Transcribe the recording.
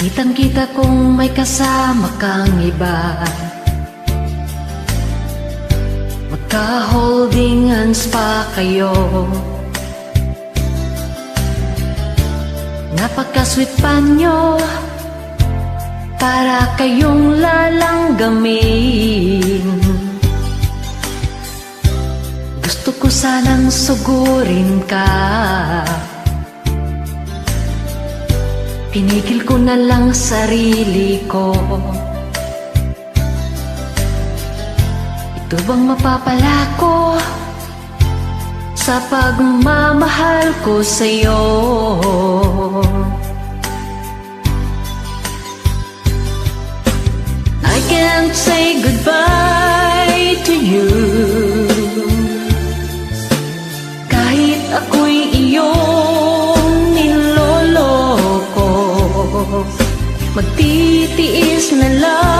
Kitang-kita kong may kasama kang iba, magka-holding hands pa kayo. Napaka-sweet pa nyo, para kayong lalanggamin. Gusto ko sanang sugurin ka, pinigil ko na lang sarili ko. Ito bang mapapala ko sa pagmamahal ko sa'yo? I can't say goodbye to you, kahit ako'y iyong niloloko. Magtitiis na lang